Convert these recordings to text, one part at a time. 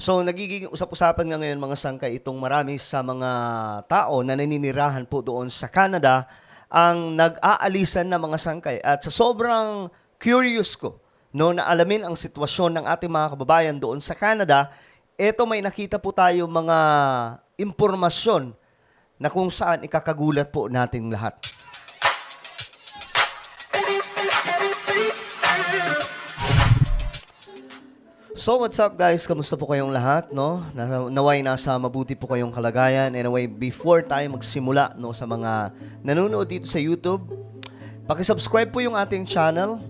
So, nagiging usap-usapan nga ngayon mga sangkay itong marami sa mga tao na naninirahan po doon sa Canada ang nag-aalisan na mga sangkay. At sa sobrang curious ko, no, na alamin ang sitwasyon ng ating mga kababayan doon sa Canada, eto may nakita po tayo mga impormasyon na kung saan ikakagulat po nating lahat. So what's up guys? Kamusta po kayong lahat, no? Naway nasa mabuti po kayong kalagayan. Anyway, before tayo magsimula no sa mga nanonood dito sa YouTube, paki-subscribe po yung ating channel.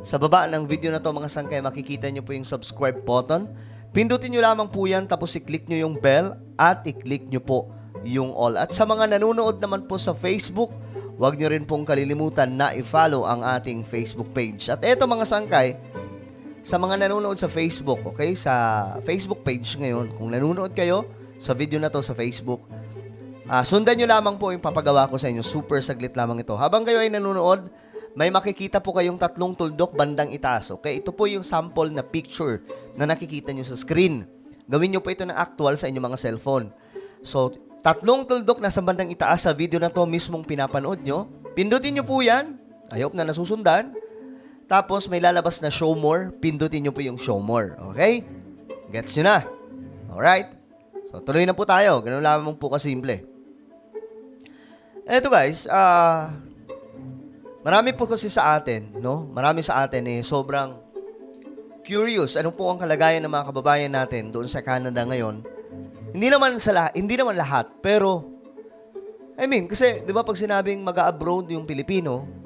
Sa baba ng video na to mga sangkay, makikita nyo po yung subscribe button. Pindutin nyo lamang po yan, tapos i-click nyo yung bell at i-click nyo po yung all. At sa mga nanonood naman po sa Facebook, huwag nyo rin pong kalilimutan na i-follow ang ating Facebook page. At eto mga sangkay, sa mga nanonood sa Facebook, okay? Sa Facebook page ngayon, kung nanonood kayo sa video na to sa Facebook, sundan nyo lamang po yung papagawa ko sa inyo. Super saglit lamang ito. Habang kayo ay nanonood, may makikita po kayong tatlong tuldok bandang itaas, okay? Ito po yung sample na picture na nakikita nyo sa screen. Gawin nyo po ito na actual sa inyong mga cellphone. So, tatlong tuldok nasa bandang itaas sa video na to mismong pinapanood nyo. Pindutin nyo po yan. I hope na nasusundan. Tapos may lalabas na show more, pindutin nyo po yung show more. Okay? Gets nyo na? Alright? So, tuloy na po tayo. Ganun lamang po kasimple. Eto guys, marami po kasi sa atin, no? Marami sa atin sobrang curious. Ano po ang kalagayan ng mga kababayan natin doon sa Canada ngayon? Hindi naman lahat, pero kasi 'di ba pag sinabing mag-a-abroad yung Pilipino,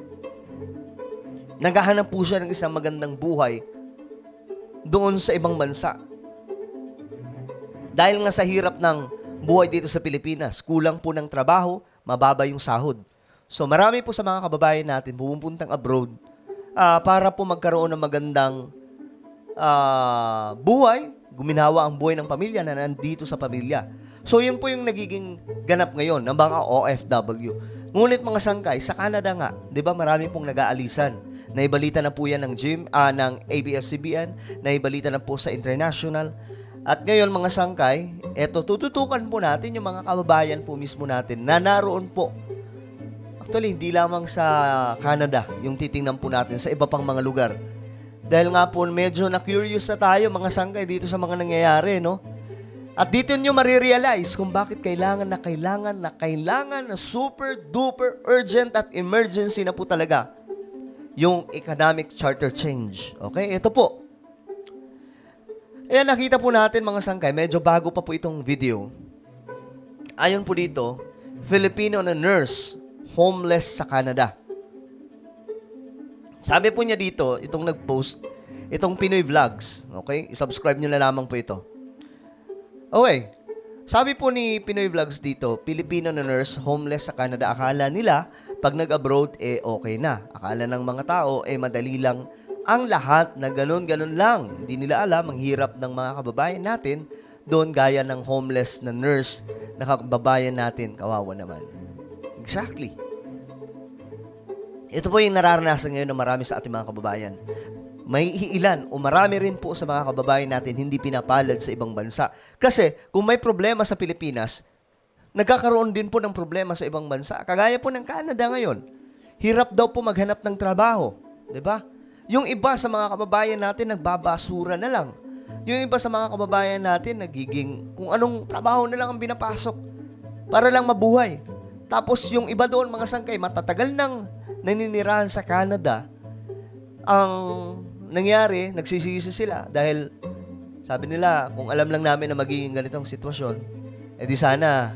naghahanap po siya ng isang magandang buhay doon sa ibang bansa. Dahil nga sa hirap ng buhay dito sa Pilipinas, kulang po ng trabaho, mababa yung sahod. So marami po sa mga kababayan natin pumupuntang abroad para po magkaroon ng magandang buhay, guminawa ang buhay ng pamilya na nandito sa pamilya. So yun po yung nagiging ganap ngayon ng mga OFW. Ngunit mga sangkay, sa Canada nga, 'di ba marami pong nag-aalisan. Naibalita na po yan ng ABS-CBN, naibalita na po sa international. At ngayon mga sangkay, eto, tututukan po natin yung mga kababayan po mismo natin na naroon po. Actually, hindi lamang sa Canada yung titingnan po natin, sa iba pang mga lugar. Dahil nga po, medyo na-curious na tayo mga sangkay dito sa mga nangyayari, no? At dito nyo marirealize kung bakit kailangan na super duper urgent at emergency na po talaga yung economic charter change. Okay? Ito po. Ayan, nakita po natin mga sangkay, medyo bago pa po itong video. Ayon po dito, Filipino na nurse, homeless sa Canada. Sabi po niya dito, itong nag-post, itong Pinoy Vlogs. Okay? I-subscribe nyo na lamang po ito. Okay. Sabi po ni Pinoy Vlogs dito, Filipino na nurse, homeless sa Canada. Akala nila, pag nag-abroad, okay na. Akala ng mga tao, madali lang ang lahat na ganun-ganun lang. Hindi nila alam ang hirap ng mga kababayan natin doon gaya ng homeless na nurse na kababayan natin. Kawawa naman. Exactly. Ito po yung nararanasan ngayon ng marami sa ating mga kababayan. May iilan o marami rin po sa mga kababayan natin hindi pinapalad sa ibang bansa. Kasi kung may problema sa Pilipinas, nagkakaroon din po ng problema sa ibang bansa. Kagaya po ng Canada ngayon. Hirap daw po maghanap ng trabaho. 'Di ba? Yung iba sa mga kababayan natin nagbabasura na lang. Yung iba sa mga kababayan natin nagiging kung anong trabaho na lang ang binapasok para lang mabuhay. Tapos yung iba doon mga sangkay matatagal nang naninirahan sa Canada. Ang nangyari, nagsisisi sila dahil sabi nila kung alam lang namin na magiging ganitong sitwasyon, di sana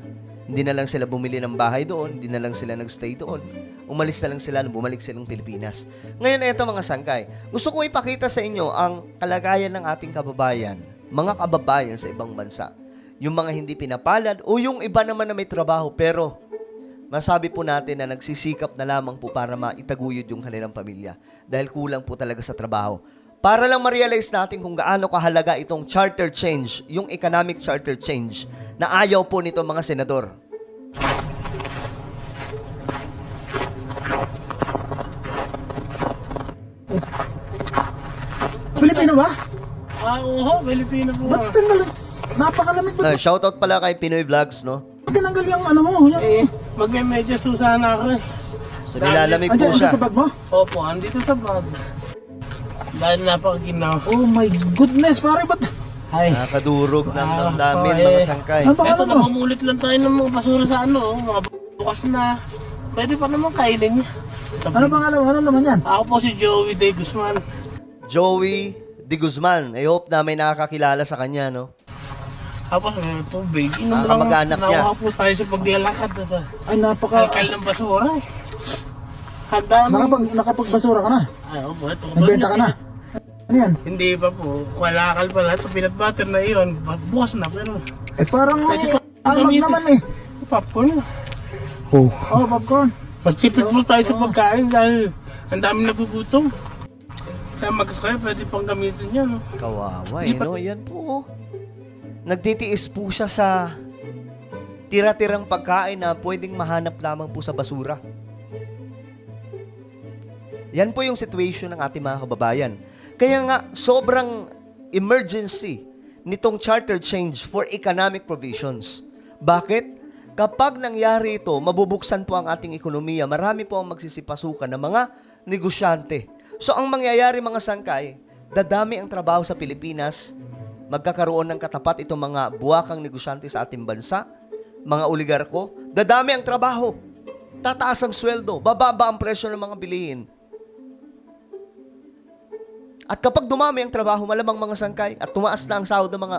hindi na lang sila bumili ng bahay doon, hindi na lang sila nagstay doon. Umalis na lang sila, bumalik silang Pilipinas. Ngayon, eto mga sangkay. Gusto kong ipakita sa inyo ang kalagayan ng ating kababayan, mga kababayan sa ibang bansa. Yung mga hindi pinapalad o yung iba naman na may trabaho pero masabi po natin na nagsisikap na lamang po para maitaguyod yung kanilang pamilya dahil kulang po talaga sa trabaho. Para lang ma-realize natin kung gaano kahalaga itong charter change, yung economic charter change na ayaw po nito mga senador. Pilipino ba? Oo, Pilipino po. Ba't napakalamig ba? Shoutout pala kay Pinoy Vlogs, no? Tinanggal yung ano mo. Yung... Magme-medyas po sana ako eh. So nilalamig po Andiyan, siya. sa bag mo? Opo, andito sa bag. Dahil napakaginaw. Oh my goodness, pare, ba't? Ay. Nakakadurog ng damdamin, eh. mga sangkay. Ano Eto, pangalan mo? namamulit lang tayo ng mga basura sa ano, mga bukas na. Pwede pa naman kainin niya. Ano pangalan mo? Ano naman yan? Ako po si Joey De Guzman. Joey De Guzman. I hope na may nakakakilala sa kanya, no? Tapos may tubig. Inom Ah, lang. kamag-anak niya. Nakuha po tayo sa paglalakad. Ay, Kalkal ng basura eh. Handa mo. Nakapagbasura ka na? Ay, opo, ito. Nagbenta ka na? Ano yan? Hindi pa po. Walakal pala. Ito, peanut butter na iyon. Bukas na, pero Eh, parang Pwede pa amag gamitin. naman eh. popcorn na. Oh, popcorn. Magtipid po tayo sa pagkain dahil ang dami nagugutom. Kaya mag-sky, pwede pang gamitin yan. No? Kawawa, eh, no? Yan po. Nagtitiis po siya sa tira-tirang pagkain na pwedeng mahanap lamang po sa basura. Yan po yung situation ng ating mga kababayan. Kaya nga, sobrang emergency nitong charter change for economic provisions. Bakit? Kapag nangyari ito, mabubuksan po ang ating ekonomiya. Marami po ang magsisipasukan ng mga negosyante. So, ang mangyayari mga sangkay, dadami ang trabaho sa Pilipinas, magkakaroon ng katapat itong mga buwakang negosyante sa ating bansa, mga oligarko, dadami ang trabaho, tataas ang sweldo, bababa ang presyo ng mga bilihin. At kapag dumami ang trabaho, malamang mga sangkay, at tumaas na ang sahod ng mga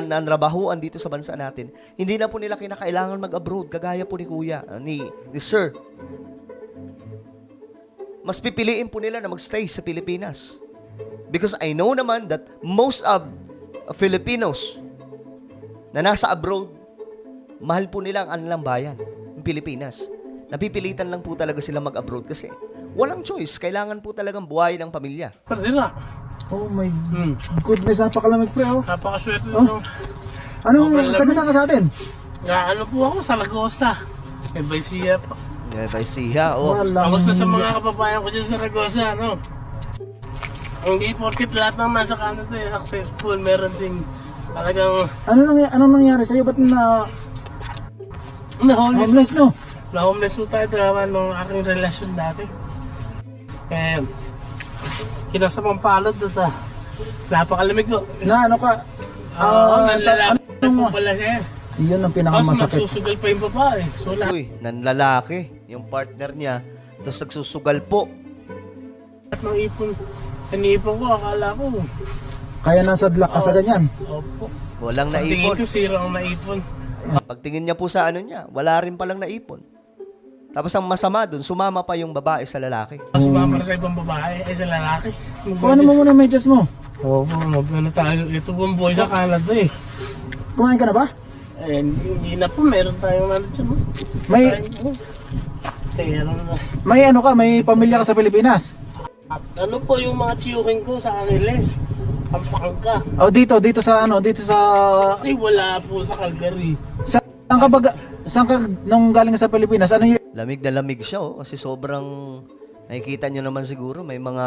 nanrabahuan dito sa bansa natin, hindi na po nila kinakailangan mag-abroad, kagaya po ni Kuya, ni Sir. Mas pipiliin po nila na magstay sa Pilipinas. Because I know naman that most of Filipinos na nasa abroad, mahal po nila ang kanilang bayan, ang Pilipinas. Napipilitan lang po talaga sila mag-abroad kasi walang choice. Kailangan po talagang buhayin ang pamilya. Pero sila, Oh my goodness, napakalamig pre oh. napakaswerte Oh. nung Anong taga saan ka sa atin? ano po ako sa Ragosa. May Baisiya po. If I see ha, Kamusta sa mga kababayan ko dyan sa Ragosa, ano? Hindi porkit lahat ng nasa Canada eh, successful, meron ding talagang Anong nangyari sa'yo? Ba't na-homeless. homeless no? Na-homeless po tayo dalawa nung aking relasyon dati. Eh, kinasamang palad doon ah. Napakalamig ko. Na ano ka? Nanlalaki po anong- pala siya. Yun ang Tapos pinakamasakit. magsusugal pa yung babae. So lahat Uy, nanlalaki, yung partner niya, tapos nagsusugal po. ng ipon, iniipon ko, akala ko. Kaya nasadlak ka sa ganyan. Opo. Walang Tingin naipon. ko sira ang naipon. Pagtingin niya po sa ano niya, wala rin palang naipon. Tapos ang masama dun, sumama pa yung babae sa lalaki. Tapos sumama sa ibang babae, ay sa lalaki. Kuhanin mo muna yung medyas mo. Opo, magano tayo. Ito po ang boy sa Canada eh. Kumain ka na ba? Eh, hindi na po, meron tayong ano dyan. May Kaya ano na. may ano ka, may pamilya ka sa Pilipinas. At ano po yung mga chiyuking ko sa Angeles? Pampanga. O dito sa ano, dito sa Ay, wala po sa Calgary. saan ka nung galing ka sa Pilipinas? Ano yung Lamig na lamig siya, oh, kasi sobrang, nakikita niyo naman siguro, may mga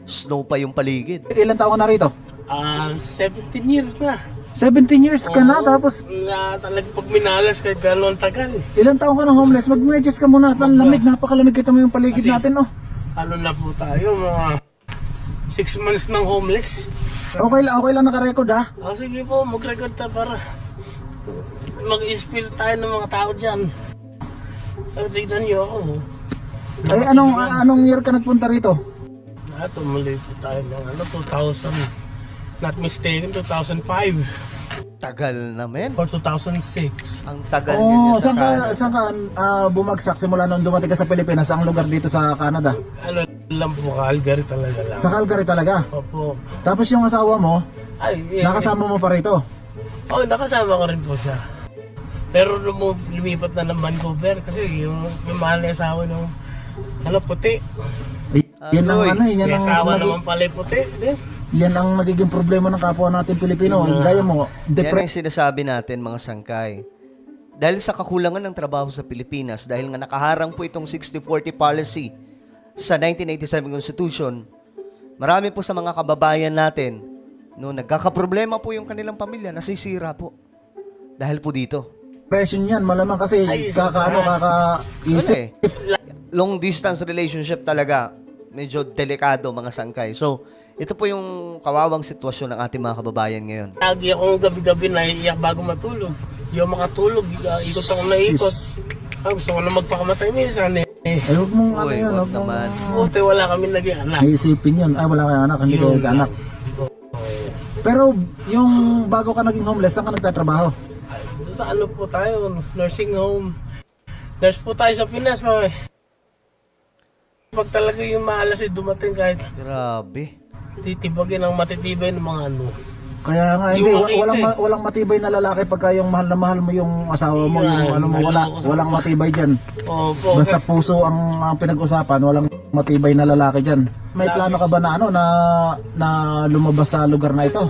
snow pa yung paligid. ilang taon ka na rito? 17 years na. 17 years ka na, tapos Na talagang pag minalas kahit gano'n tagal. ilang taon ka na homeless? Mag-medyas ka muna, ang lamig, napakalamig, kita mo yung paligid Kasi- natin, oh. Ano na po tayo, mga 6 months ng homeless. Okay lang naka-record ha. Sige po, mag-record tayo para mag-spill tayo ng mga tao dyan. Pero tignan niyo ako. Ay, anong year ka nagpunta rito? Tumuloy po tayo ng 2000. Not mistaken, 2005 Tagal na, men. or 2006. Ang tagal niya sa Canada. Saan ka bumagsak simula nung dumating ka sa Pilipinas? Ang lugar dito sa Canada? Ano lang po, Calgary talaga lang. Sa Calgary talaga. Opo. Tapos yung asawa mo, Ay, nakasama mo pa rito. Oh, nakasama ko rin po siya. Pero lumipat na ng Vancouver kasi yung mahal na asawa nung puti. Yan ang Aloy, yan May ang asawa naman pala yung puti. yan ang nagiging problema ng kapwa natin Pilipino. Gaya mo, Yan ang sinasabi natin, mga sangkay. Dahil sa kakulangan ng trabaho sa Pilipinas, dahil nga nakaharang po itong 60-40 policy sa 1987 Constitution, marami po sa mga kababayan natin no, nagkakaproblema po yung kanilang pamilya, nasisira po. Dahil po dito. Depression yan, malamang kasi Ay, kakaisip. Eh, long distance relationship talaga, medyo delikado mga sangkay. So, ito po yung kawawang sitwasyon ng ating mga kababayan ngayon. Lagi akong gabi-gabi naiiyak bago matulog. Hindi ako makatulog, ikot ako naikot. Gusto ko na magpakamatay minsan eh. Ay, huwag mong ano Uy, yun, wag huwag mong naman. Buti wala kami naging anak. naisipin yun. Ay, wala kayong anak, hindi kayo Yun nagkaanak. Pero yung bago ka naging homeless, saan ka nagtatrabaho? Sa ano po tayo, nursing home. Nurse po tayo sa Pinas, mga. Pag talaga yung maalas ay dumating kahit Grabe. titibagin ang matitibay ng mga ano. Kaya nga, hindi, Yung makita walang matibay na lalaki pagka yung mahal na mahal mo yung asawa mo, Yan, yung ano mo, walang matibay dyan. Opo. Basta puso ang pinag-usapan, walang matibay na lalaki dyan. May plano ka ba na ano na lumabas sa lugar na ito?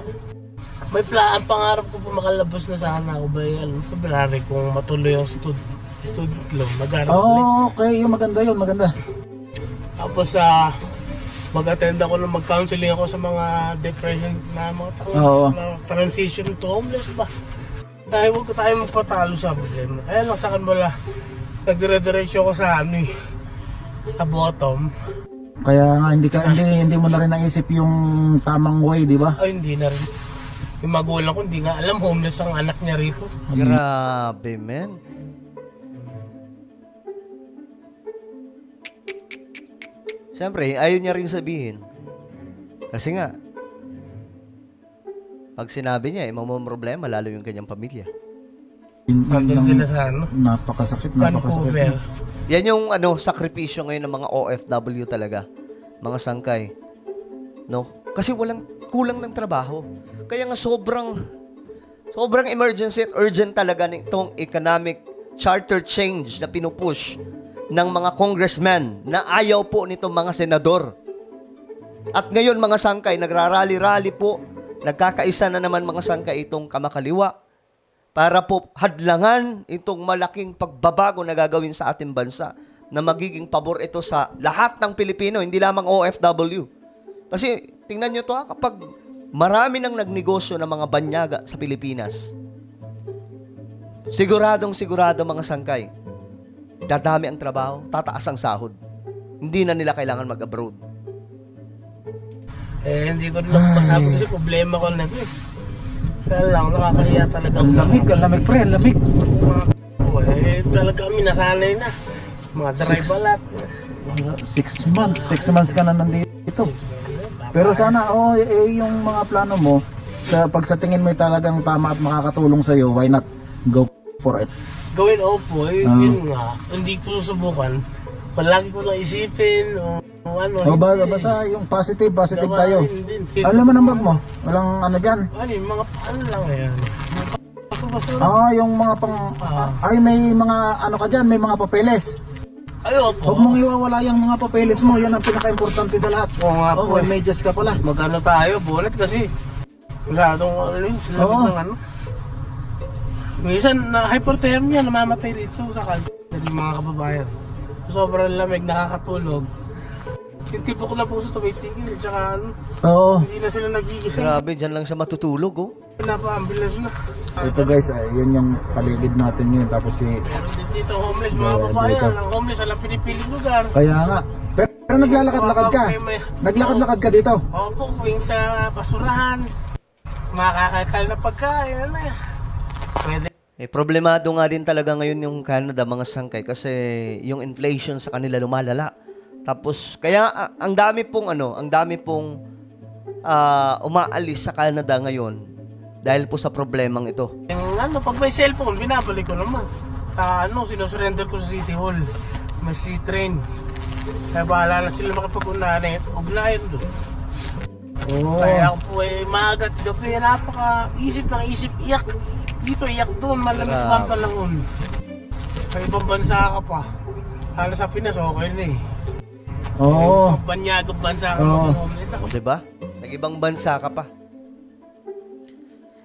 May ang pangarap ko po makalabas na sana ako ba yan. February kung matuloy ang student loan. Mag-aaral ulit. Oh, okay, yung maganda yun, maganda. Tapos mag-attend ako ng mag-counseling ako sa mga depression na mga Oo. na transition to homeless ba. Dahil huwag tayo magpatalo sa problema. Kaya lang sa akin wala. Nagdire-diretso ako sa ano eh. Sa bottom. Kaya nga hindi mo na rin naisip yung tamang way, di ba? Ay hindi na rin. Yung magulang ko hindi nga alam homeless ang anak niya rito. Grabe, men. Siyempre, ayaw niya rin sabihin. Kasi nga, pag sinabi niya, mamumroblema lalo yung kanyang pamilya. Nandun sila sa ano. Napakasakit. Vancouver. Yan yung sakripisyo ngayon ng mga OFW talaga. Mga sangkay. No? Kasi kulang ng trabaho. Kaya nga sobrang emergency at urgent talaga nitong economic charter change na pinupush ng mga congressmen na ayaw po nitong mga senador. At ngayon mga sangkay, nagrarally-rally po, nagkakaisa na naman mga sangkay itong kamakaliwa para po hadlangan itong malaking pagbabago na gagawin sa ating bansa na magiging pabor ito sa lahat ng Pilipino, hindi lamang OFW. Kasi tingnan nyo to kapag marami nang nagnegosyo ng mga banyaga sa Pilipinas, sigurado mga sangkay, dadami ang trabaho, tataas ang sahod. Hindi na nila kailangan mag-abroad. Hindi ko rin masabi kasi problema ko na ito eh. Kaya lang, nakakahiya talaga. Ang lamig pre, ang lamig. Talaga kami nasanay na. Mga drive-balat. 6 months ka na nandito. Pero sana, yung mga plano mo, pag sa tingin mo talagang tama at makakatulong sa'yo, why not go for it? Gawin opo, yun nga. Hindi ko susubukan. Palagi ko lang isipin o ano. Basta yung positive tayo. Din. Alam mo ng bag mo? Walang ano dyan? Ano yung mga ano lang yan. Baso-baso. Yung mga may mga ano ka dyan, may mga papeles. Ay opo. Huwag mong iwawala yung mga papeles mo, yan ang pinaka-importante sa lahat. Oo nga po. May medyas ka pala. Magkano tayo, bullet kasi. Masyadong ano yun, sinabit ng ano. Minsan, na hypothermia, namamatay dito sa ng mga kababayan. Sobrang lamig, nakakatulog. Yung tipo ko na puso tumitigil, tsaka ano, Oo. hindi na sila nagigising. Grabe, dyan lang siya matutulog, oh. Pinapa-ambulance na. Ito guys, yun yung paligid natin ngayon. Tapos Meron din dito homeless mga kababayan. Ang homeless, walang pinipiling lugar. kaya nga. Pero naglalakad-lakad ka. Naglakad-lakad ka dito. Opo, kuwing sa basurahan. Makakakal na pagkain, ano yan. Pwede. Problemado nga din talaga ngayon yung Canada, mga sangkay, kasi yung inflation sa kanila lumalala. Tapos, kaya ang dami pong umaalis sa Canada ngayon dahil po sa problemang ito. Yung pag may cellphone, binabalik ko naman. Sinusurrender ko sa City Hall. May C-train. Kaya bahala na sila makipag-unahan ugnayan doon. Kaya ako po maagat gabi, napaka-isip ng isip, iyak. Dito, iyak doon, malamig pa ang panahon. Sa ibang bansa ka pa. Halos sa Pinas, okay na eh. Oo. Banyagong bansa ka pa. Diba? Nag-ibang bansa ka pa.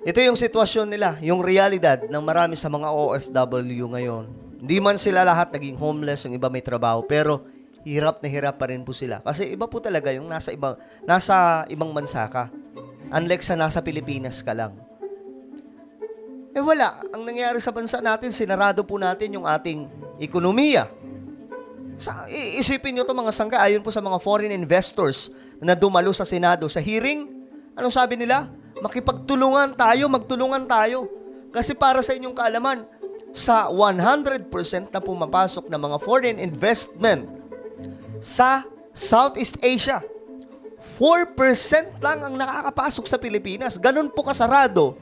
Ito yung sitwasyon nila, yung realidad ng marami sa mga OFW ngayon. Hindi man sila lahat naging homeless, yung iba may trabaho, pero hirap na hirap pa rin po sila. Kasi iba po talaga yung nasa ibang bansa ka. Unlike sa nasa Pilipinas ka lang. Eh wala. Ang nangyari sa bansa natin, sinarado po natin yung ating ekonomiya. Isipin nyo to mga sangka, ayon po sa mga foreign investors na dumalo sa Senado sa hearing, anong sabi nila? Magtulungan tayo. Kasi para sa inyong kaalaman, sa 100% na pumapasok na mga foreign investment sa Southeast Asia, 4% lang ang nakakapasok sa Pilipinas. Ganun po kasarado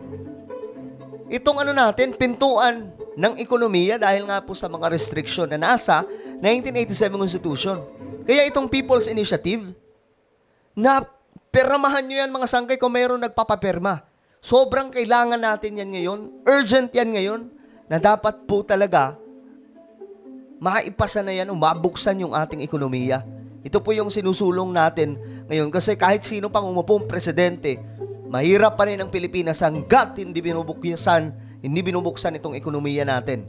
itong natin, pintuan ng ekonomiya dahil nga po sa mga restriction na nasa 1987 Constitution. Kaya itong People's Initiative, na permahan nyo yan mga sangkay kung mayroon nagpapaperma. Sobrang kailangan natin yan ngayon, urgent yan ngayon, na dapat po talaga maipasa na yan o mabuksan yung ating ekonomiya. Ito po yung sinusulong natin ngayon kasi kahit sino pang umupong presidente, mahirap pa rin ang Pilipinas hanggat hindi binubuksan itong ekonomiya natin.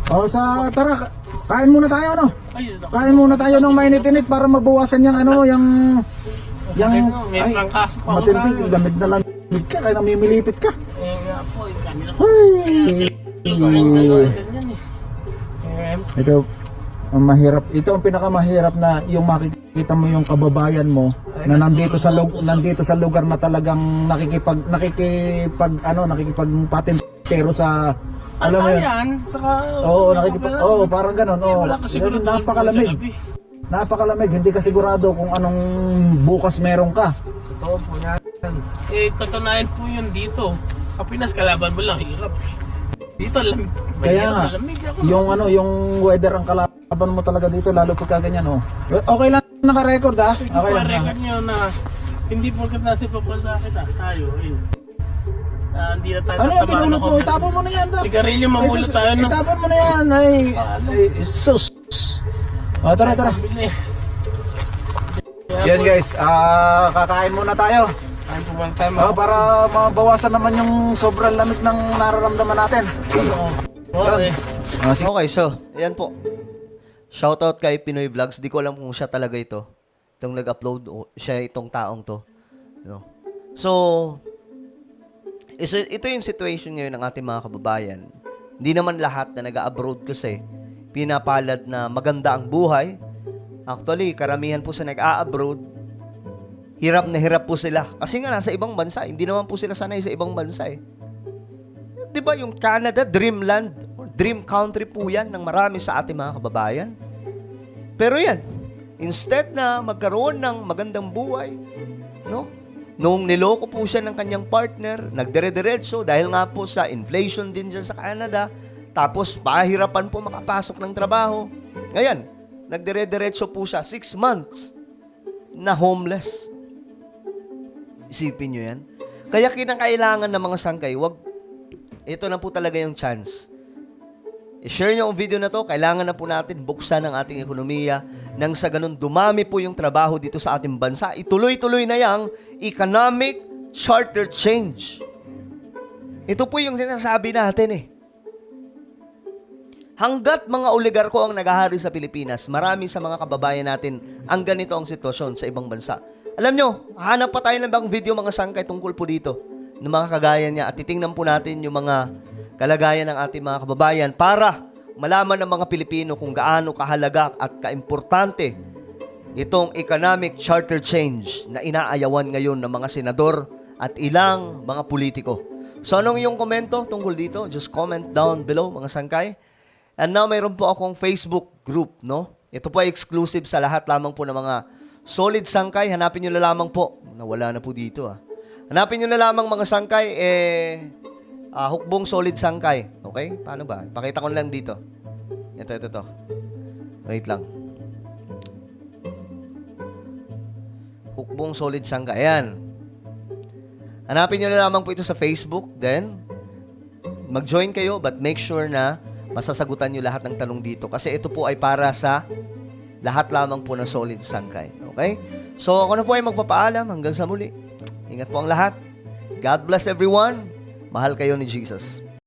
Tara, kain muna tayo, ano? Ayun, ako. Kain muna tayo ng mainit-init para mabawasan May prangkaso pa ako matintig, tayo. lamig na lamig ka, kaya namimilipit ka. Nga po, kanina ko. Ay, Ganyan eh. ito, ang mahirap. Ito ang pinakamahirap na yung makikita mo yung kababayan mo na nandito sa lugar na talagang nakikipagpatentero sa alam mo yun. Yan, saka... Parang ganun. Wala kasi Kasi napakalamig. Napakalamig, hindi ka sigurado kung anong bukas meron ka. Totoo po yan. Katunayan po yun dito. Kapinas, kalaban mo lang, hirap. Dito, lamig. Kaya nga, yung weather ang kalaban mo talaga dito, lalo pagka ganyan, Okay lang naka-record, ha? Okay lang. record nyo na hindi po kita nasa papasakit, tayo, ayun. Hindi na tayo Ano yung pinulot mo? Itapon mo na yan, Dra. Sigarilyo, mamulot tayo, no? Itapon mo na yan, ay sus. Tara. Bili. Yan guys, kakain muna tayo. Kain po bang tayo, Para mabawasan naman yung sobrang lamig ng nararamdaman natin. Okay. Okay, so, ayan po. Shoutout kay Pinoy Vlogs. Di ko alam kung siya talaga ito. Itong nag-upload, o siya itong taong to. No? So, ito yung situation ngayon ng ating mga kababayan. Hindi naman lahat na nag-abroad kasi pinapalad na maganda ang buhay. Actually, karamihan po sa nag-a-abroad, hirap na hirap po sila. Kasi nga nasa ibang bansa, hindi naman po sila sanay sa ibang bansa eh. Di ba yung Canada, dreamland, or dream country po yan ng marami sa ating mga kababayan. Pero yan, instead na magkaroon ng magandang buhay, no? Nung niloko po siya ng kanyang partner, nagdire-diretso dahil nga po sa inflation din dyan sa Canada, tapos pahirapan po makapasok ng trabaho. Ngayon, nagdire-diretso po siya 6 months na homeless. Isipin nyo yan. Kaya kinakailangan ng mga sangkay, ito na po talaga yung chance. I-share nyo ang video na to, kailangan na po natin buksan ang ating ekonomiya nang sa ganun dumami po yung trabaho dito sa ating bansa. Ituloy-tuloy na yung economic charter change. Ito po yung sinasabi natin eh. Hanggat mga oligarko ang naghahari sa Pilipinas, marami sa mga kababayan natin ang ganito ang sitwasyon sa ibang bansa. Alam nyo, hanap pa tayo ng bang video mga sangkay tungkol po dito ng mga kagaya niya at titingnan po natin yung mga kalagayan ng ating mga kababayan para malaman ng mga Pilipino kung gaano kahalaga at kaimportante itong economic charter change na inaayawan ngayon ng mga senador at ilang mga politiko. So anong iyong komento tungkol dito? Just comment down below mga sangkay. And now mayroon po akong Facebook group, no? Ito po ay exclusive sa lahat lamang po ng mga solid sangkay. Hanapin nyo na lamang po. Nawala na po dito Hanapin nyo na lamang mga sangkay, hukbong solid sangkay. Okay? Paano ba? Pakita ko na lang dito. Ito. Wait lang. Hukbong solid sangkay. Ayan. Hanapin nyo na lamang po ito sa Facebook. Then, mag-join kayo but make sure na masasagutan nyo lahat ng tanong dito. Kasi ito po ay para sa lahat lamang po ng solid sangkay. Okay? So, ako na po ay magpapaalam. Hanggang sa muli. Ingat po ang lahat. God bless everyone. Mahal kayo ni Jesus.